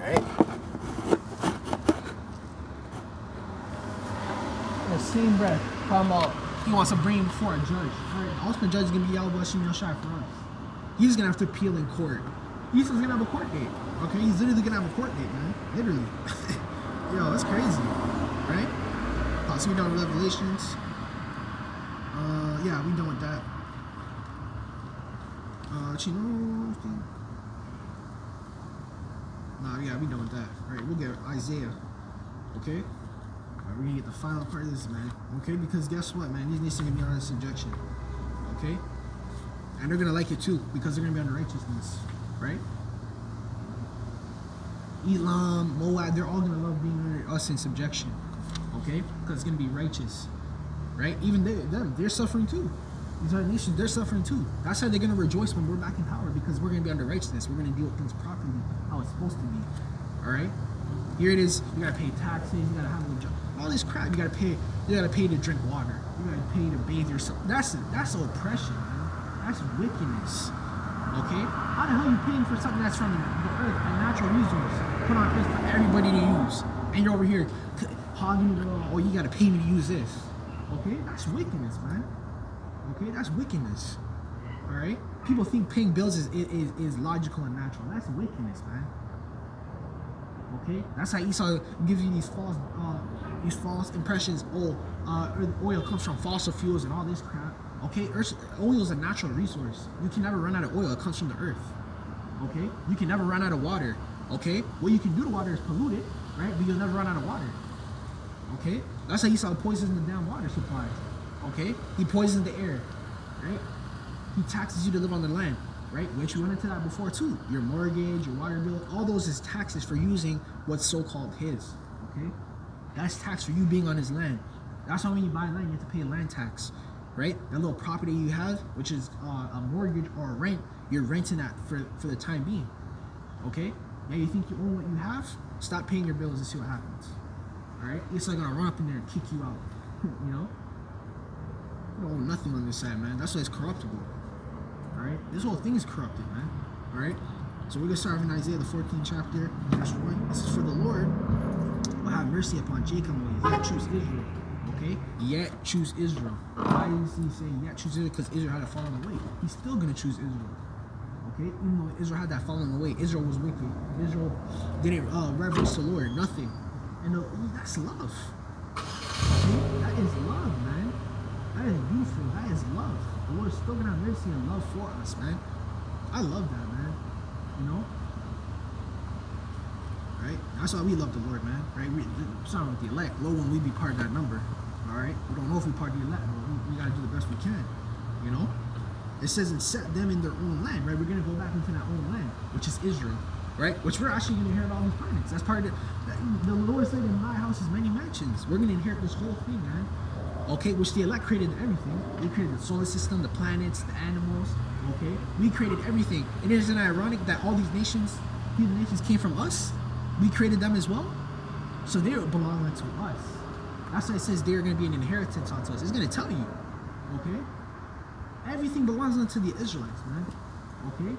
Right? The same breath, talking about he wants to bring him before a judge. Right? The ultimate judge is going to be Yahawashi Sham for us. He's going to have to appeal in court. He's going to have a court date. Okay? He's literally going to have a court date, man. Literally. Yo, that's crazy. Right? So we done with Revelations. Yeah, we done with that. Nah, yeah, we done with that. Alright, we'll get Isaiah. Okay? Alright, we're gonna get the final part of this, man. Okay? Because guess what, man? These nations are gonna be under subjection. Okay? And they're gonna like it too, because they're gonna be under righteousness. Right? Elam, Moab, they're all gonna love being under us in subjection. Okay? Because it's gonna be righteous. Right? Even they're suffering too. These other nations, they're suffering too. That's how they're gonna rejoice when we're back in power, because we're gonna be under righteousness. We're gonna deal with things properly, how it's supposed to be. Alright? Here it is, you gotta pay taxes, you gotta have a job. All this crap, you gotta pay to drink water. You gotta pay to bathe yourself. That's oppression, man. That's wickedness. Okay? How the hell are you paying for something that's from the earth, a natural resource, put on earth for everybody to use? And you're over here hogging the oh, you gotta pay me to use this. Okay? That's wickedness, man. Okay? That's wickedness. Alright? People think paying bills is logical and natural. That's wickedness, man. Okay? That's how Esau gives you these false impressions. Oh, oil comes from fossil fuels and all this crap. Okay? Oil is a natural resource. You can never run out of oil. It comes from the earth. Okay? You can never run out of water. Okay? What you can do to water is pollute it, right? But you'll never run out of water. Okay? That's how Esau poisons the damn water supply. Okay? He poisons the air. Right? He taxes you to live on the land. Right? Which we went into that before too. Your mortgage, your water bill, all those is taxes for using what's so-called his. Okay? That's tax for you being on his land. That's why when you buy land, you have to pay a land tax. Right? That little property you have, which is a mortgage or a rent, you're renting that for the time being. Okay? Now you think you own what you have? Stop paying your bills and see what happens. Alright? It's like gonna run up in there and kick you out. You know? You don't own nothing on this side, man. That's why it's corruptible. Alright? This whole thing is corrupted, man. Alright? So we're gonna start in Isaiah the 14th chapter, verse 1. This is for the Lord will have mercy upon Jacob, yet choose Israel. Okay? Yet choose Israel. Why is he saying yet choose Israel? Because Israel had a fallen away. He's still gonna choose Israel. Okay? Even though Israel had that fallen away, Israel was wicked. Israel didn't reverence the Lord, nothing. And that's love. Okay? That is love, man. That is beautiful. That is love. The Lord's still gonna have mercy and love for us, man. I love that, man. You know? Right? That's why we love the Lord, man. Right? It's not with the elect. Lo, when we be part of that number. Alright? We don't know if we part of the elect, but we gotta do the best we can. You know? It says, and set them in their own land, right? We're gonna go back into that own land, which is Israel. Right? Which we're actually gonna inherit all these planets. That's part of the Lord said, in my house is many mansions. We're gonna inherit this whole thing, man. Okay, which the elect created everything. We created the solar system, the planets, the animals. Okay, we created everything. And isn't it ironic that all these nations, came from us? We created them as well. So they belong to us. That's why it says they're going to be an inheritance unto us. It's going to tell you. Okay, everything belongs unto the Israelites, man. Okay.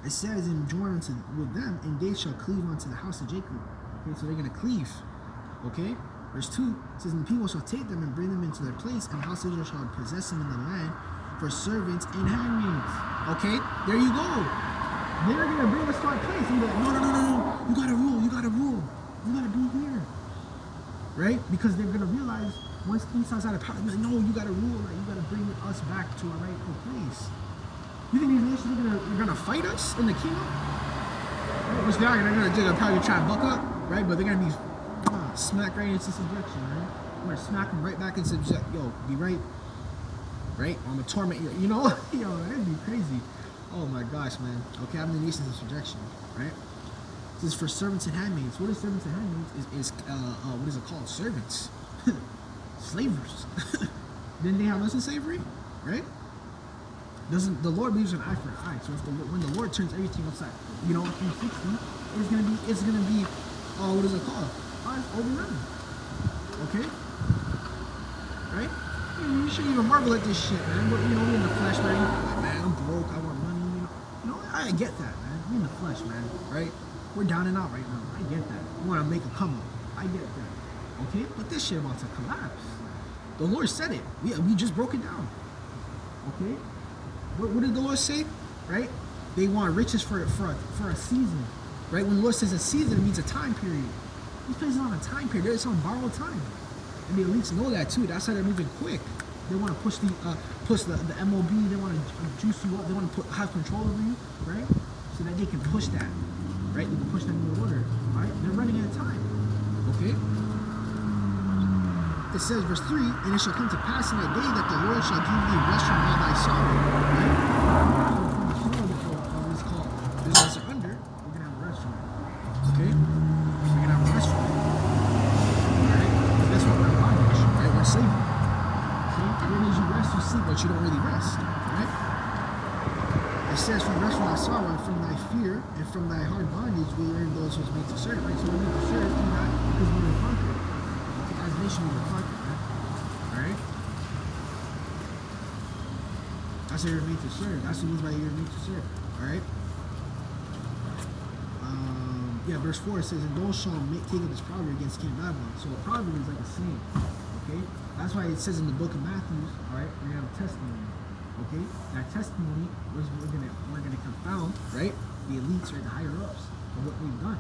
It says, and join unto with them, and they shall cleave unto the house of Jacob. Okay, so they're going to cleave. Okay, verse 2 says, and the people shall take them and bring them into their place, and the house of Israel shall possess them in the land for servants and handmaids. Okay, there you go. They're gonna bring us to our place and be like, no, you gotta rule, you gotta be here, right? Because they're gonna realize once Esau's out of power, like, no, you gotta rule, like, you gotta bring us back to our rightful place. You think these nations are gonna fight us in the kingdom? Right? Which they're probably try and buck up, right? But they're gonna be smack right into subjection, right? We're gonna smack them right back into subjection. Yo, be right? I'm gonna torment you. You know, that'd be crazy. Oh my gosh, man. Okay, I'm the nations of subjection, right? This is for servants and handmaids. What is servants and handmaids? What is it called? Servants. Slavers. Didn't they have us in slavery? Right? The Lord believes in eye for an eye. So when the Lord turns everything upside, 360, it's gonna be what is it called? Overrun. Okay? Right? You shouldn't even marvel at this shit, man. But, we in the flesh, man. Like, man, I'm broke. I want money. I get that, man. we in the flesh, man, right? We're down and out right now. I get that. We want to make a come up. I get that. Okay? But this shit about to collapse. The Lord said it. We just broke it down. Okay? What did the Lord say? Right? They want riches for a season. Right? When the Lord says a season, it means a time period. He's placing on a time period. It's on borrowed time. And the elites know that too. That's why they're moving quick. They want to push the MOB. They want to juice you up. They want to have control over you, right? So that they can push that, right? They can push that in the order, right? They're running out of time, okay? It says, verse 3, and it shall come to pass in that day that the Lord shall give thee rest from all thy sorrow, right? So from the floor of what's called business are under, we're gonna have a rest from it, okay? We're gonna have a rest from it, right? That's what we're bondage, right? We're slavery. When you rest, you sleep, but you don't really rest, right? It says, from rest from thy sorrow, and from thy fear, and from thy hard bondage, we learn those who are made to serve, right? So we're made to serve, not because we were conquered. Okay, as a nation, we were conquered, right? Alright? That's what you're made to serve. That's what it means by you're made to serve, alright? Yeah, verse 4 it says, and those shall take up this proverb against King Babylon. So a proverb is like a saying, okay? That's why it says in the book of Matthew, all right, we're gonna have a testimony. Okay, that testimony was we're gonna confound, right, the elites or the higher ups of what we've done.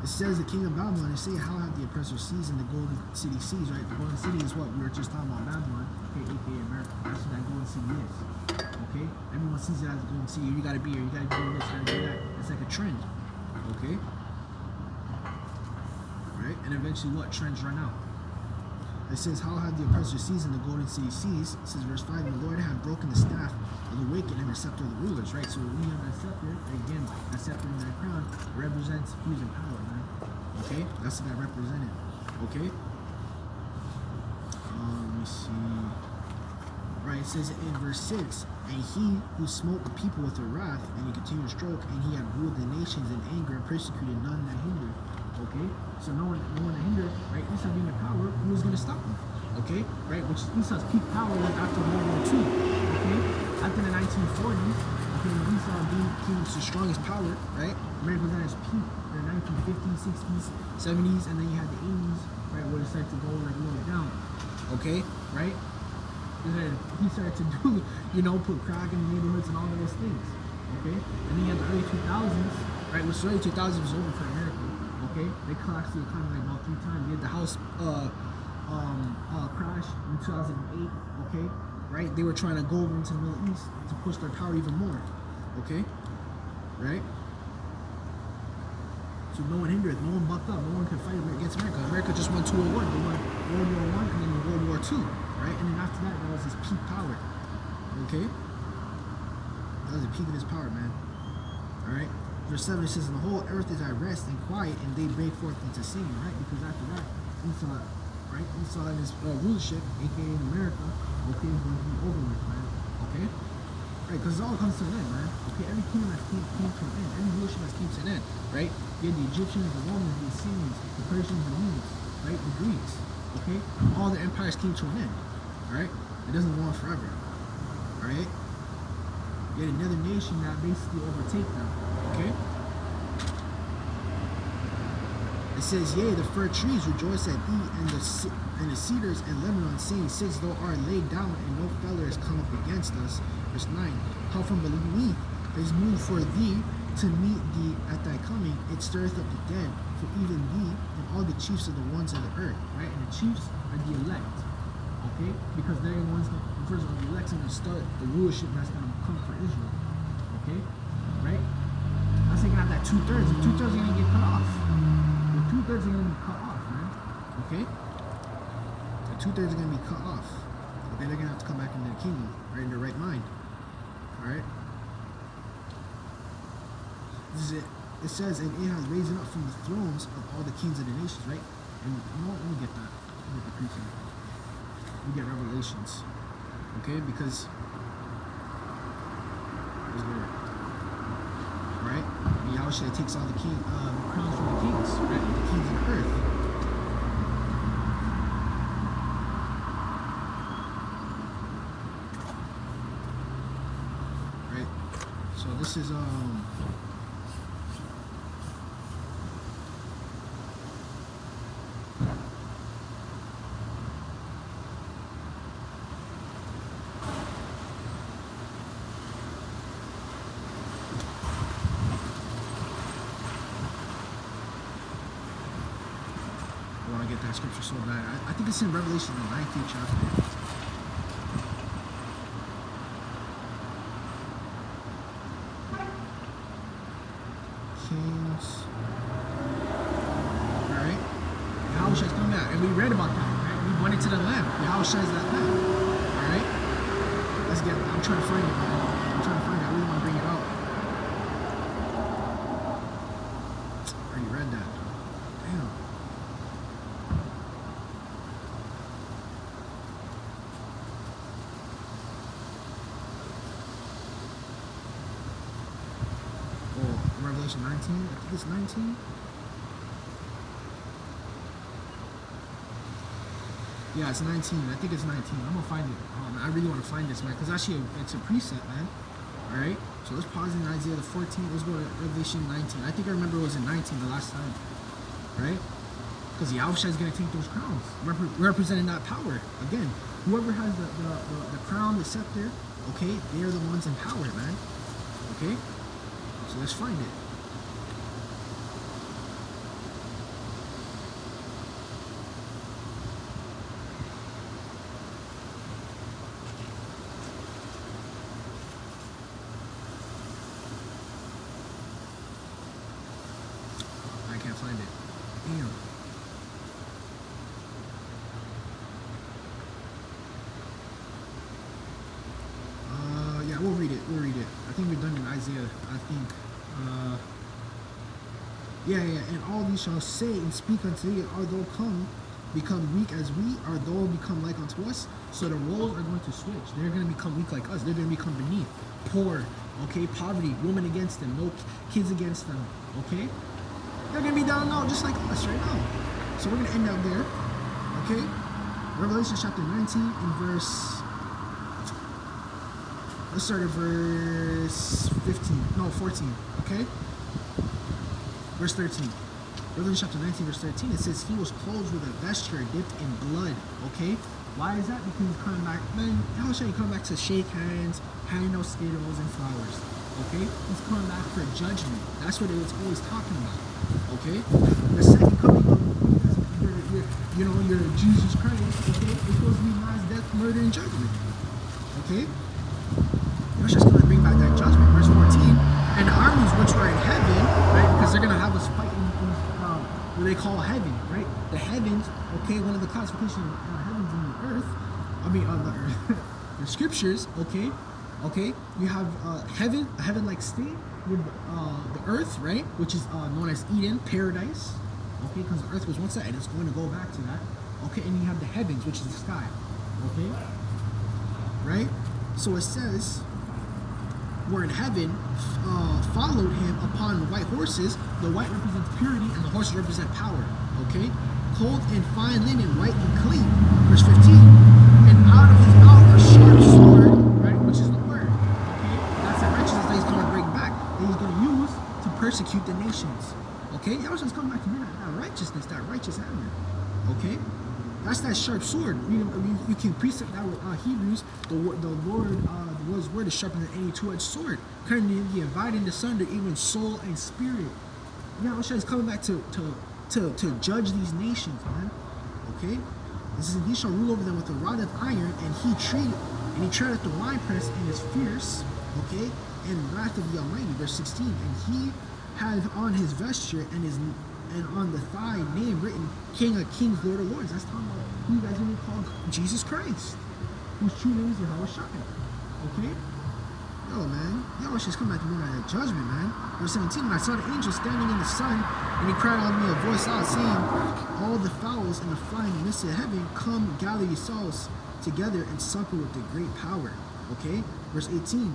It says the king of Babylon, and say, how have the oppressor seized and the golden city seized, right? The golden city is what we were just talking about, Babylon, okay, aka America. That's what that golden city is. Okay, everyone sees it as a golden city. You gotta be here. You gotta do this. You gotta do that. It's like a trend. Okay. Right? And eventually what? Trends run out. It says, how have the oppressor seized and the golden city seized? It says, verse 5, and the Lord hath broken the staff of the wicked and the scepter of the rulers, right? So when we have that scepter, again, that scepter and that crown represents who's in power, right? Okay? That's what that represented. Okay? Let me see. Right, it says in verse 6, and he who smote the people with a wrath, and he continued to stroke, and he had ruled the nations in anger and persecuted none that hindered. Okay, so no one that hindered, right? Esau being in power, who was going to stop him? Okay, right? Which Esau's peak power was after World War II. Okay, after the 1940s, okay, when Esau became the strongest power, right? America was at its peak in the 1950s, 60s, 70s, and then you had the 80s, right, where it started to go like lower down. Okay, right? And then he started to do, put crack in the neighborhoods and all of those things. Okay, and then you had the early 2000s, right? Which the early 2000s was over for America. Okay, they collapsed the economy like about 3 times. They had the house crash in 2008. Okay, right? They were trying to go over into the Middle East to push their power even more. Okay, right? So no one hindered, no one bucked up, no one could fight against America. America just won 2 war. They won World War I and then World War II, right? And then after that, that was his peak power. Okay, that was the peak of his power, man. All right. Verse 7 it says, and the whole earth is at rest and quiet, and they break forth into singing, right? Because after that, Esau, right? Esau and his rulership, aka America, okay, is going to be over with, man. Okay? Right? Because it all comes to an end, man. Okay? Every kingdom has came to an end. Every rulership has came to an end, right? You had the Egyptians, the Romans, the Assyrians, the Persians, the Medes, right? The Greeks, okay? All the empires came to an end, all right? It doesn't go on forever, all right? You had another nation that basically overtake them. Okay? It says, yea, the fir trees rejoice at thee, and the cedars and Lebanon, saying, since thou art laid down, and no feller is come up against us. Verse 9, how from beneath is moved for thee to meet thee at thy coming. It stirreth up the dead, for even thee and all the chiefs of the ones of the earth. Right? And the chiefs are the elect. Okay? Because they're the ones, first of all, the elect's going to start the rulership that's going to come for Israel. Okay? Right? I was thinking out that 2/3. The 2/3 are going to get cut off. The 2/3 are going to be cut off, man. Okay? The 2/3 are going to be cut off. Okay? They're going to have to come back into the kingdom, right? In their right mind. Alright? This is it. It says, and it has raised up from the thrones of all the kings of the nations, right? And you know what? We'll get that. We'll get the precept. We get revelations. Okay? Because where's there? Right? And Yahawashi takes all the crowns from the kings, right? The kings of the earth. this is I want to get that scripture so bad. I think it's in Revelation, the 19th chapter. Kings. Alright. Yahawashi is coming back. And we read about that, right? We went into the lamb. Yahawashi is that lamb. Alright? Let's get it. I'm trying to find it, man. I'm trying to find it. I really want to bring it out. I already read that. Damn. Revelation 19, I think it's 19. Yeah, it's 19. I think it's 19. I'm gonna find it. I really want to find this, man, because actually it's a precept, man. All right. So let's pause in Isaiah the 14. Let's go to Revelation 19. I think I remember it was in 19 the last time, right? Because Yahawashi is gonna take those crowns, representing that power. Again, whoever has the crown, the scepter, okay, they're the ones in power, man. Okay. So let's find it. I can't find it. Damn. Yeah, we'll read it. We'll read it. I think we're done in Isaiah. I think. Yeah. And all these shall say and speak unto thee, are thou become weak as we, are thou become like unto us? So the roles are going to switch. They're going to become weak like us. They're going to become beneath, poor, okay, poverty, women against them, no kids against them, okay? They're going to be down low just like us right now. So we're going to end up there, okay? Revelation chapter 19 in verse... Let's start at verse 14, okay? Verse 13. Revelation chapter 19, verse 13, it says, he was clothed with a vesture dipped in blood, okay? Why is that? Because he's coming back, man, how should he come back to shake hands, hand out Skittles and flowers, okay? He's coming back for judgment. That's what it's always talking about, okay? The second coming of you're Jesus Christ, okay? It's supposed to be mass death, murder, and judgment, okay? It's just going to bring back that judgment. Verse 14, and the armies which were in heaven, right, because they're going to have us fight in what they call heaven, right? The heavens, okay, one of the classifications of heavens in the earth, the earth, the scriptures, okay, you have heaven, a heaven-like state with the earth, right, which is known as Eden, paradise, okay, because the earth was once that, and it's going to go back to that, okay, and you have the heavens, which is the sky, okay, right? So it says, were in heaven, followed him upon white horses. The white represents purity and the horses represent power, okay? Clothed in fine linen, white and clean. Verse 15, and out of his mouth a sharp sword, right, which is the word, okay? That's the righteousness that he's going to bring back, that he's going to use to persecute the nations, okay? Yahawashi is coming back to bring that righteousness, that righteous hammer, okay? That's that sharp sword. You can precept that with Hebrews. The Lord's word is sharper than any two-edged sword, cutting the dividing asunder even soul and spirit. Yahawashi is coming back to judge these nations, man. Okay, this is, he shall rule over them with a rod of iron, and he treadeth the winepress and is fierce. Okay, and wrath of the Almighty. Verse 16, and he hath on his vesture and on the thigh name written, King of Kings, Lord of Lords. That's talking about who you guys are going to call Jesus Christ, whose true name is Yahawashi. Okay? Yo, man. Yahawashi is coming back to bring out that judgment, man. Verse 17, and I saw the angel standing in the sun, and he cried out me a voice out, saying, all the fowls and the flying in the midst of heaven, come gather yourselves together and supper with the great power. Okay? Verse 18,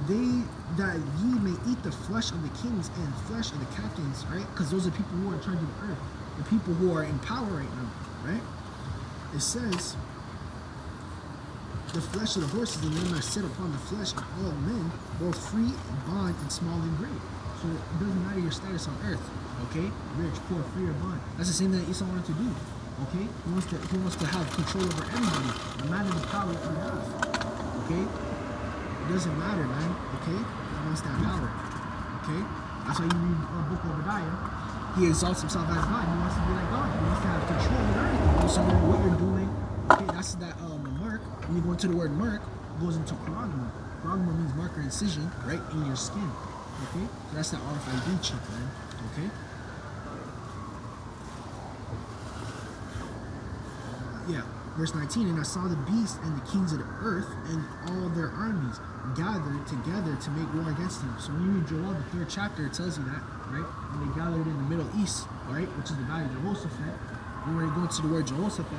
they that ye may eat the flesh of the kings and flesh of the captains, right? Because those are people who are in charge of the earth, the people who are in power right now, right? It says, the flesh of the horses, and them are set upon the flesh of all men, both free and bond, and small and great. So it doesn't matter your status on earth, okay? Rich, poor, free, or bond. That's the same thing that Esau wanted to do, okay? He wants to have control over everybody, no matter the power that he has, okay? It doesn't matter, man, okay? He wants that power, okay? That's why you read the book of Obadiah. He exalts himself as God. He wants to be like God. He wants to have control over everything. He wants to know what you're doing. Okay, that's that mark. When you go into the word mark, it goes into charagma. Charagma means mark or incision, right in your skin. Okay, so that's that RFID chip, man. Okay. Yeah. Verse 19, and I saw the beast and the kings of the earth and all their armies gathered together to make war against him. So when you read Joel, the 3rd chapter, it tells you that, right? When they gathered in the Middle East, right? Which is the valley of Jehoshaphat. When you go to the word Jehoshaphat,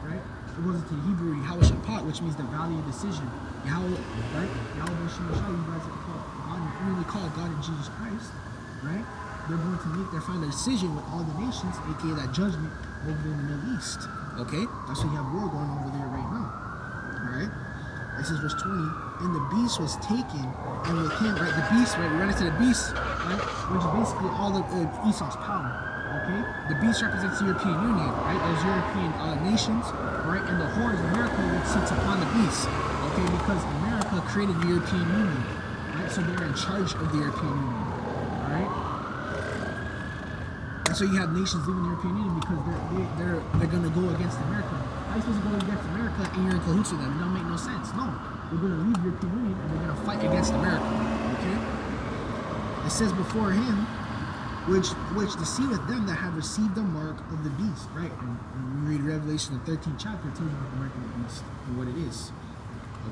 right? It goes into the Hebrew Yahawashi, which means the valley of decision. Yahawah, right? Yahawah, you guys are called God, only called God in Jesus Christ, right? They're going to make their final decision with all the nations, aka that judgment over in the Middle East. Okay? That's why you have war going over there right now. Alright? This is verse 20. And the beast was taken, and with him, right? The beast, right? We run into the beast, right? Which is basically all of Esau's power. Okay? The beast represents the European Union, right? Those European nations, right? And the horns of America would sit upon the beast. Okay? Because America created the European Union. Right? So they're in charge of the European Union. Alright? And so you have nations leaving the European Union because they're going to go against America. How are you supposed to go against America and you're in cahoots with them? It don't make no sense. No. They're going to leave the European Union and they're going to fight against America. Okay? It says before him, which deceiveth them that have received the mark of the beast. Right? And when we read Revelation, the 13th chapter, it tells you about the mark of the beast and what it is.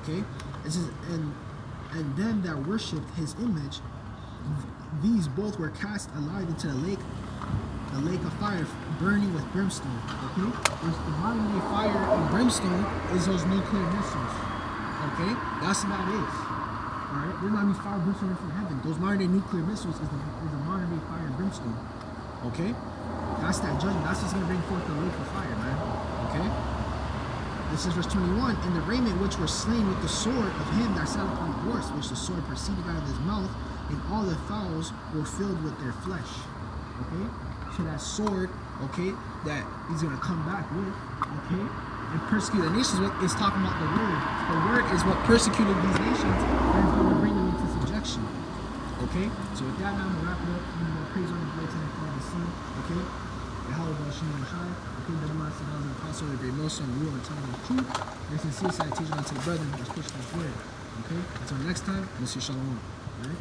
Okay? It says, and them that worshipped his image, these both were cast alive into the lake of fire, burning with brimstone. Okay? The modern day fire and brimstone is those nuclear missiles. Okay? That's what that is. Alright? There's not any fire brimstone from heaven. Those modern day nuclear missiles is the modern day fire and brimstone. Okay? That's that judgment. That's what's going to bring forth the lake of fire, man. Okay? This is verse 21. And the raiment which were slain with the sword of him that sat upon the horse, which the sword proceeded out of his mouth, and all the fowls were filled with their flesh. Okay? So that sword, okay, that he's going to come back with, okay, and persecute the nations with, is talking about the word. The word is what persecuted these nations and is going to bring them into subjection. Okay? So with that, now I'm going to wrap it up. I'm going to praise on the great and the Father, the Son, okay? Yahawah, Sham, okay, the one that's the apostle, the great millstone, the rule and time of the truth. There's sincere citation unto the brethren who is pushing this word. Okay? Until next time, we'll see Shalom. Alright?